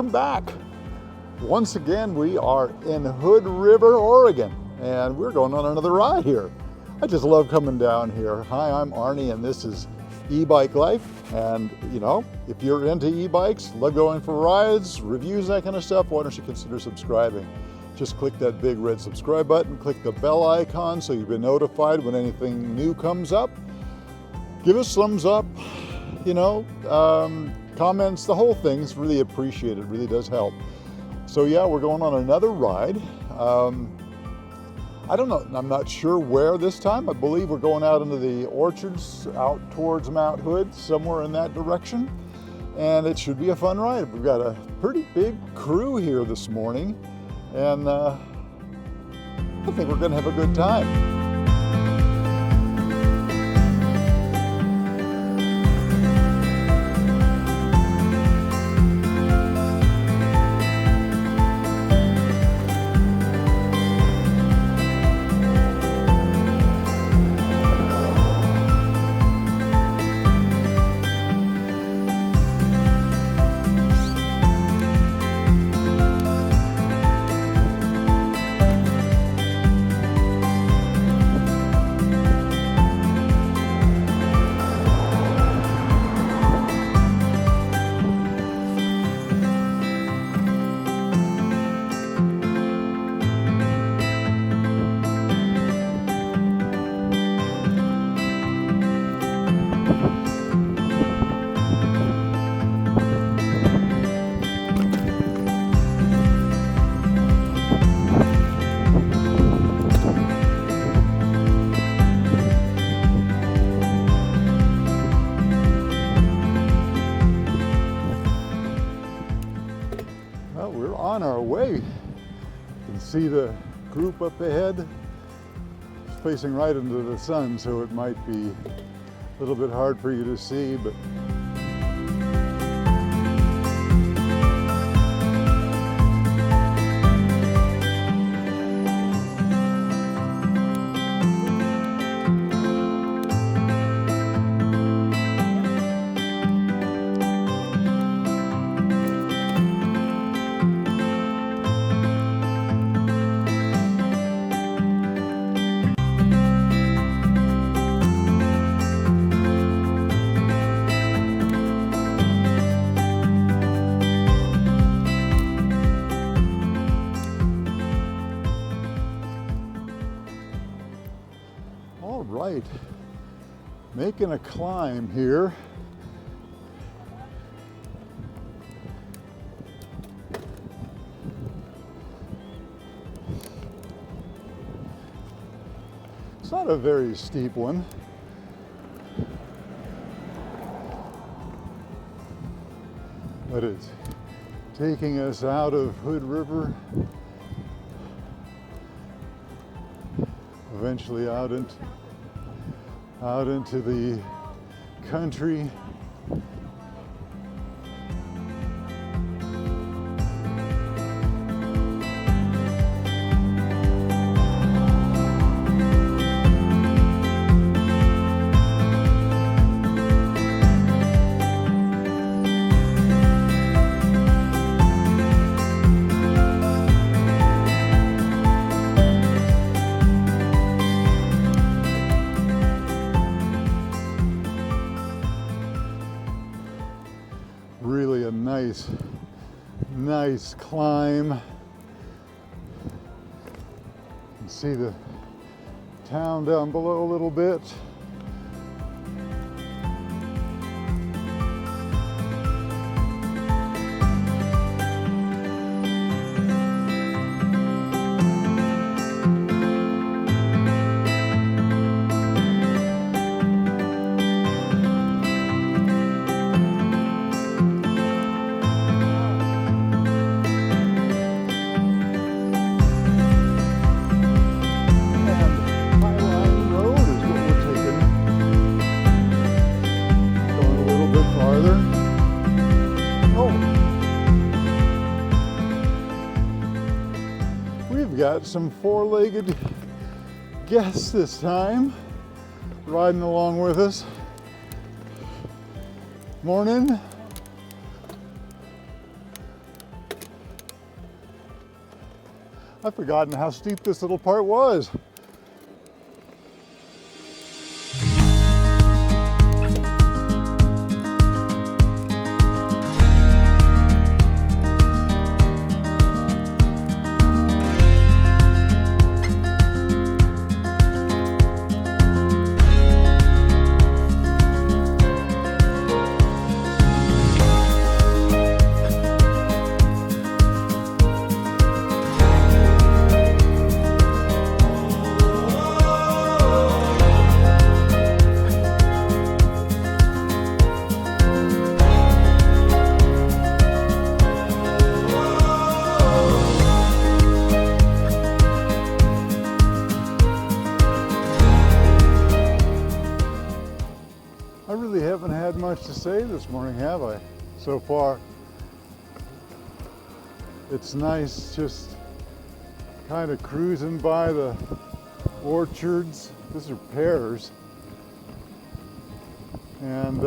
welcome back. Once again, we are in Hood River, Oregon, and we're going on another ride here. I just love coming down here. Hi, I'm Arnie, and this is E-Bike Life. And you know, if you're into e-bikes, love going for rides, reviews, that kind of stuff, why don't you consider subscribing? Just click that big red subscribe button, click the bell icon so you'll be notified when anything new comes up. Give us thumbs up, you know, comments, the whole thing's really appreciated. It really does help. So yeah, we're going on another ride. I don't know, I'm not sure where this time. I believe we're going out into the orchards, out towards Mount Hood, somewhere in that direction. And it should be a fun ride. We've got a pretty big crew here this morning. And I think we're gonna have a good time. On our way. You can see the group up ahead. It's facing right into the sun, so it might be a little bit hard for you to see, but right, making a climb here. It's not a very steep one. But it's taking us out of Hood River, eventually out into the country. Really a nice climb. You can see the town down below a little bit. Got some four-legged guests this time riding along with us. Morning. I've forgotten how steep this little part was. I really haven't had much to say this morning, have I? So far, it's nice just kind of cruising by the orchards. These are pears. And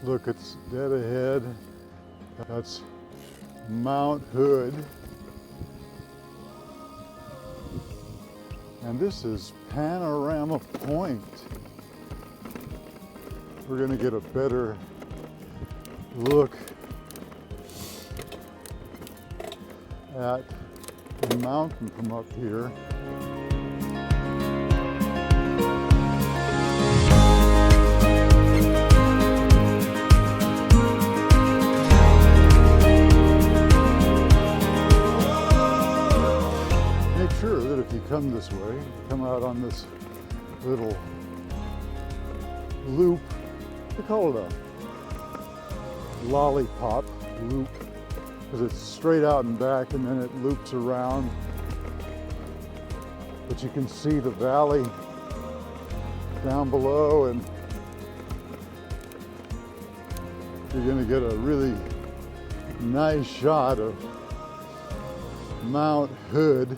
look, it's dead ahead. That's Mount Hood. And this is Panorama Point. We're gonna get a better look at the mountain from up here. Make sure that if you come this way, come out on this little loop, they call it a lollipop loop, because it's straight out and back and then it loops around. But you can see the valley down below, and you're going to get a really nice shot of Mount Hood.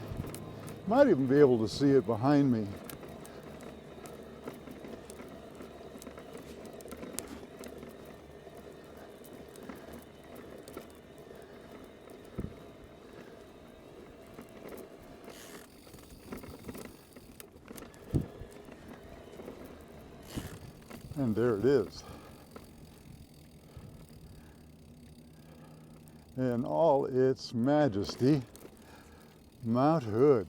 Might even be able to see it behind me. And there it is. In all its majesty, Mount Hood.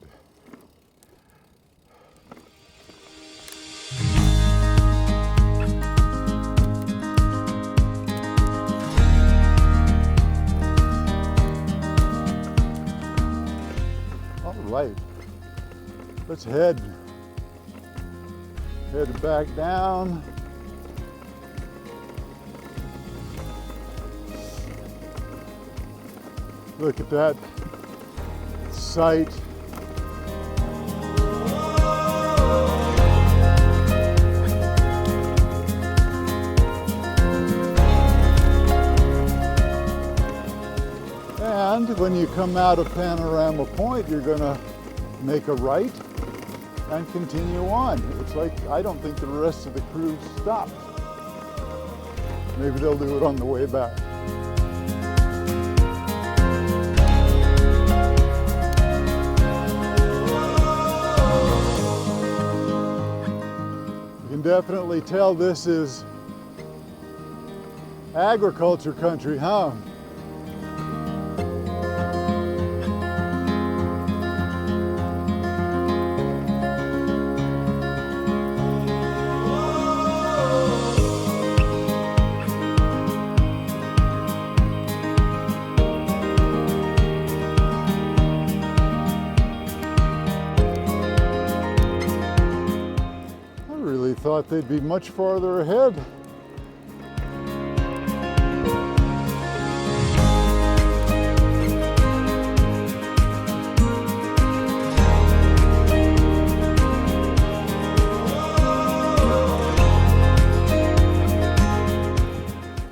All right, let's head back down. Look at that sight. And when you come out of Panorama Point, you're going to make a right and continue on. It's like, I don't think the rest of the cruise stopped. Maybe they'll do it on the way back. Definitely tell this is agriculture country, huh? Thought they'd be much farther ahead.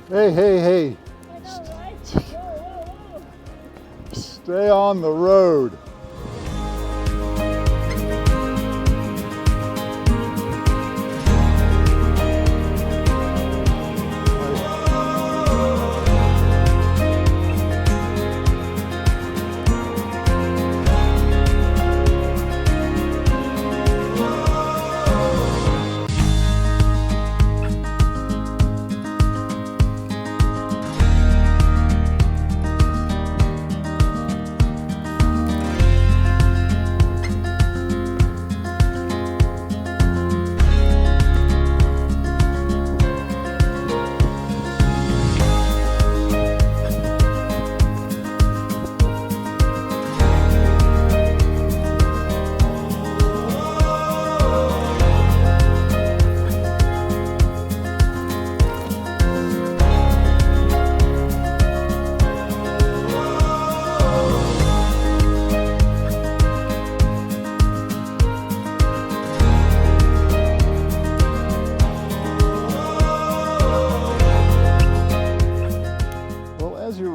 Hey, hey, hey. I know, right? Whoa. Stay on the road.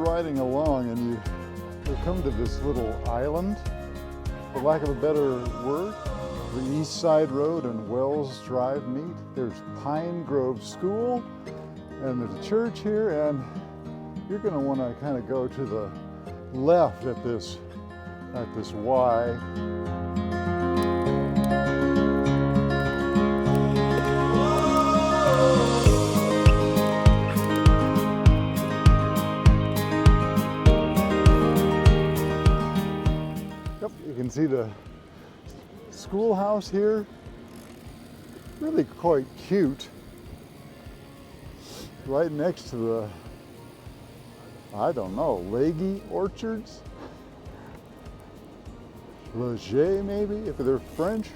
riding along and you come to this little island, for lack of a better word, the East Side Road and Wells Drive meet. There's Pine Grove School and there's a church here, and you're going to want to kind of go to the left at this Y. Yep, you can see the schoolhouse here. Really quite cute. Right next to the, I don't know, Leggy Orchards? Leger maybe, if they're French.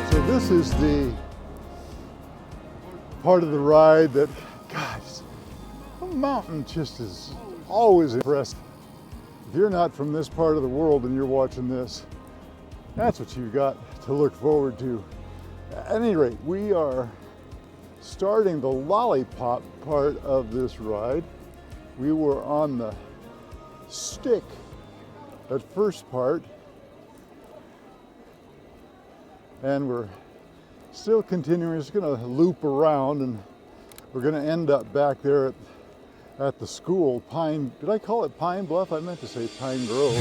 So this is the part of the ride that, guys, the mountain just is always impressive. If you're not from this part of the world and you're watching this, that's what you've got to look forward to. At any rate, we are starting the lollipop part of this ride. We were on the stick at first part, and we're still continuing. We're just gonna loop around, and we're gonna end up back there at the school, Pine, did I call it Pine Bluff? I meant to say Pine Grove.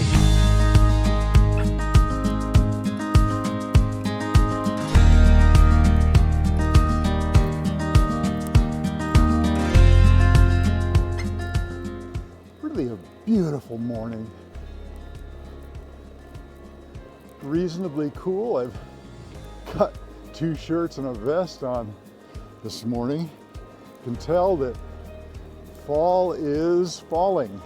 Really a beautiful morning. Reasonably cool. I've got 2 shirts and a vest on this morning. You can tell that fall is falling.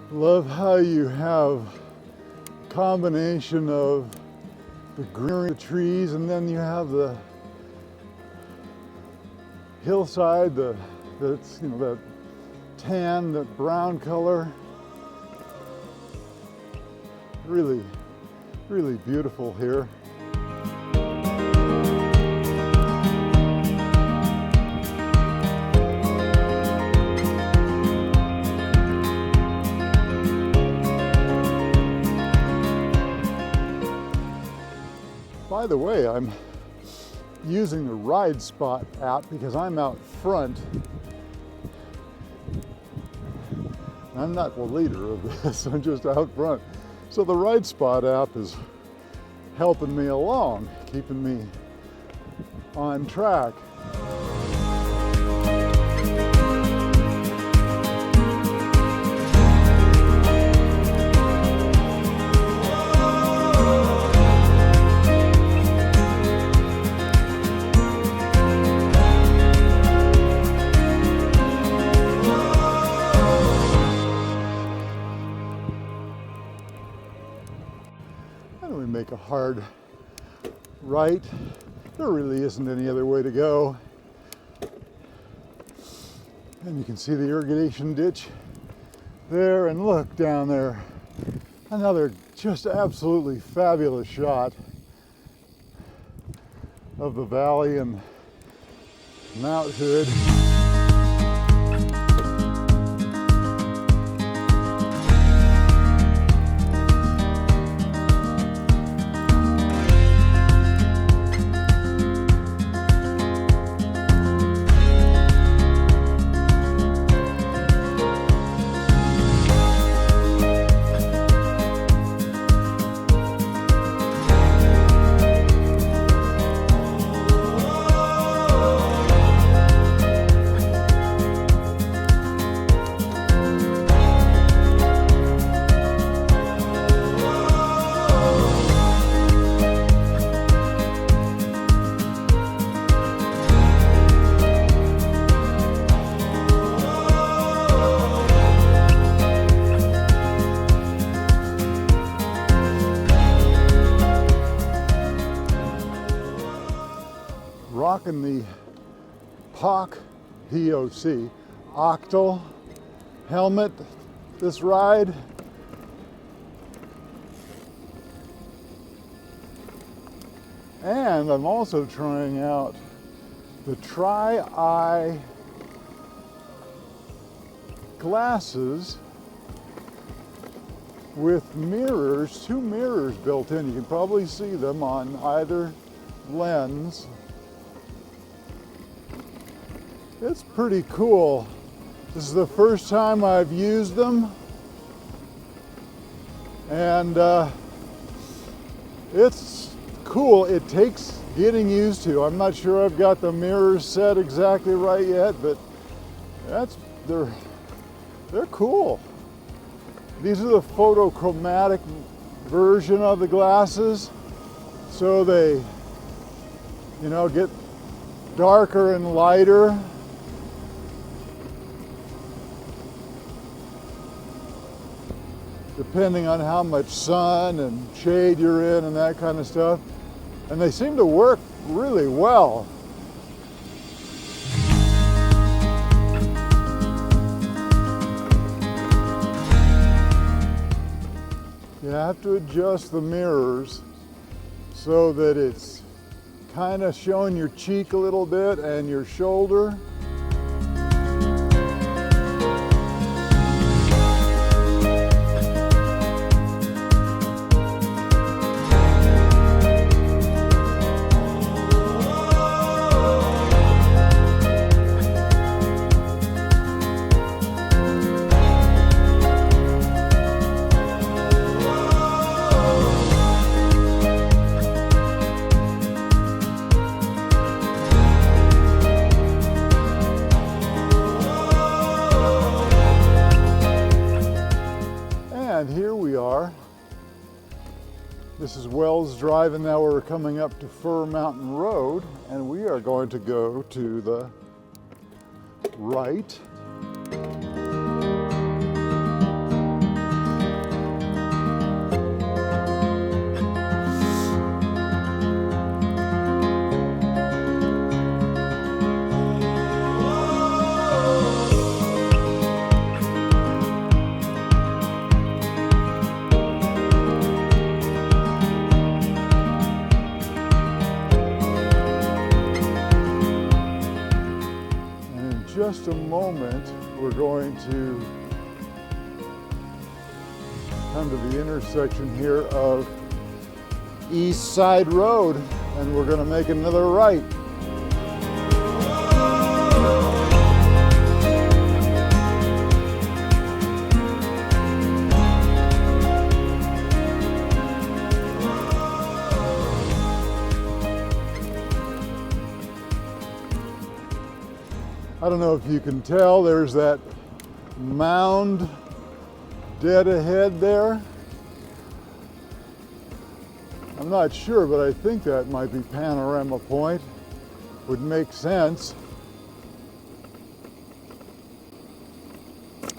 Love how you have a combination of the greenery, the trees, and then you have the hillside, that's, you know, that tan, that brown color. Really, really beautiful here. By the way, I'm using the Ride Spot app because I'm out front. I'm not the leader of this, I'm just out front. So the Ride Spot app is helping me along, keeping me on track. And we make a hard right. There really isn't any other way to go. And you can see the irrigation ditch there, and look down there. Another just absolutely fabulous shot of the valley and Mount Hood. rocking the POC, Octal helmet this ride. And I'm also trying out the Tri-Eye glasses with mirrors, 2 mirrors built in. You can probably see them on either lens. It's pretty cool. This is the first time I've used them, and it's cool. It takes getting used to. I'm not sure I've got the mirrors set exactly right yet, but they're cool. These are the photochromatic version of the glasses, so they, you know, get darker and lighter. Depending on how much sun and shade you're in and that kind of stuff. And they seem to work really well. You have to adjust the mirrors so that it's kind of showing your cheek a little bit and your shoulder. And here we are. This is Wells Drive, and now we're coming up to Fir Mountain Road, and we are going to go to the right. Just a moment, we're going to come to the intersection here of East Side Road, and we're going to make another right. I don't know if you can tell, there's that mound dead ahead there. I'm not sure, but I think that might be Panorama Point. Would make sense.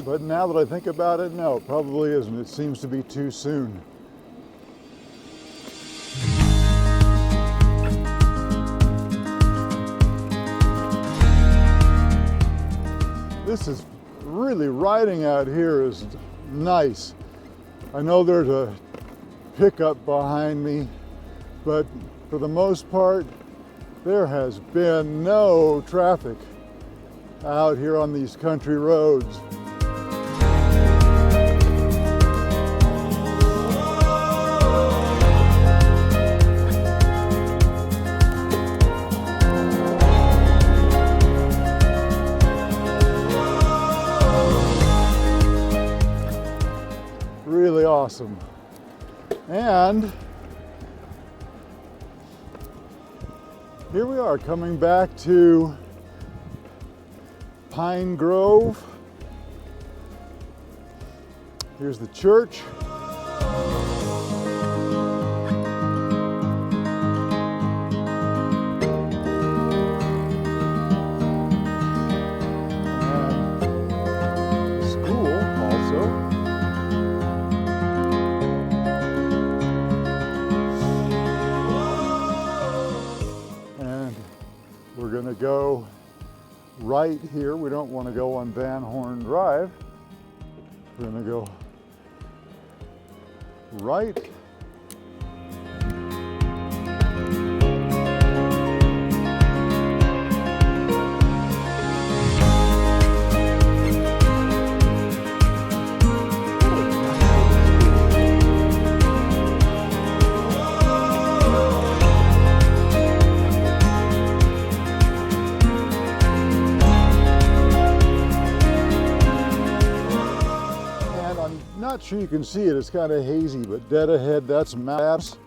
But now that I think about it, no, it probably isn't. It seems to be too soon. This is really, riding out here is nice. I know there's a pickup behind me, but for the most part, there has been no traffic out here on these country roads. Really awesome. And here we are coming back to Pine Grove. Here's the church. And school also. gonna go right here. We don't want to go on Van Horn Drive. We're gonna go right. Not sure you can see it, it's kind of hazy, but dead ahead, that's maps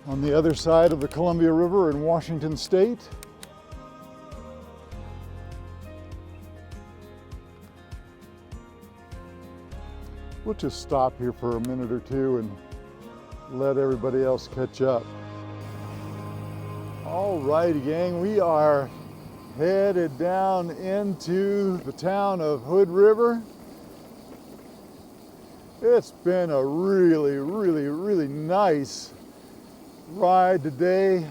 on the other side of the Columbia River in Washington State. We'll just stop here for a minute or two and let everybody else catch up. All right, gang, we are headed down into the town of Hood River. It's been a really nice ride today.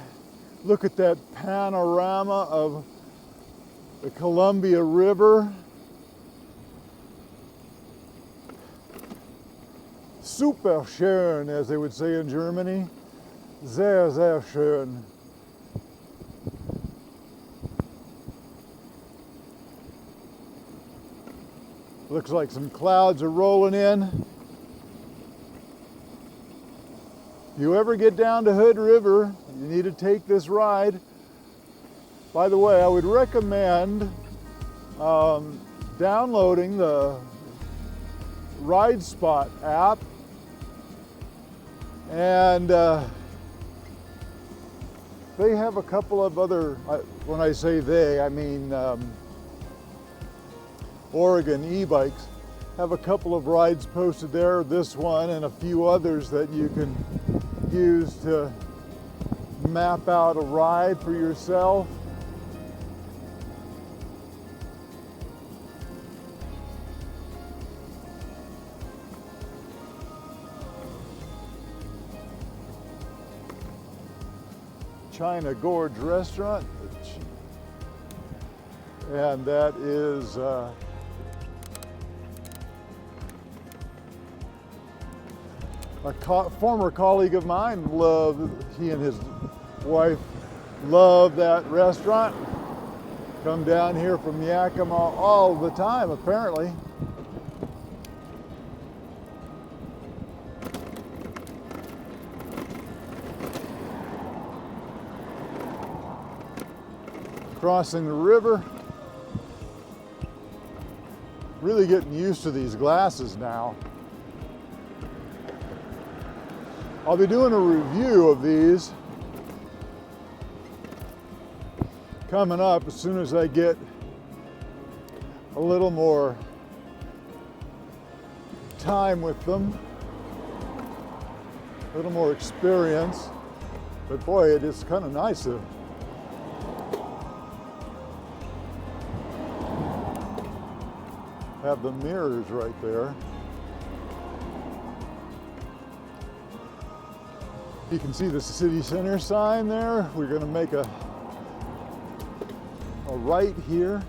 Look at that panorama of the Columbia River. Super schön, as they would say in Germany. Sehr, sehr schön. Looks like some clouds are rolling in. If you ever get down to Hood River, you need to take this ride. By the way, I would recommend downloading the Ride Spot app, and they have a couple of other, when I say they, I mean Oregon eBikes have a couple of rides posted there, this one and a few others that you can use to map out a ride for yourself. China Gorge Restaurant, and that is a former colleague of mine. He and his wife love that restaurant. Come down here from Yakima all the time, apparently. Crossing the river. Really getting used to these glasses now. I'll be doing a review of these coming up as soon as I get a little more time with them, a little more experience. But boy, it is kind of nice to have the mirrors right there. You can see the city center sign there. We're going to make a right here.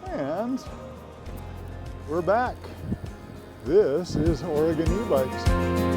And we're back. This is Oregon eBikes.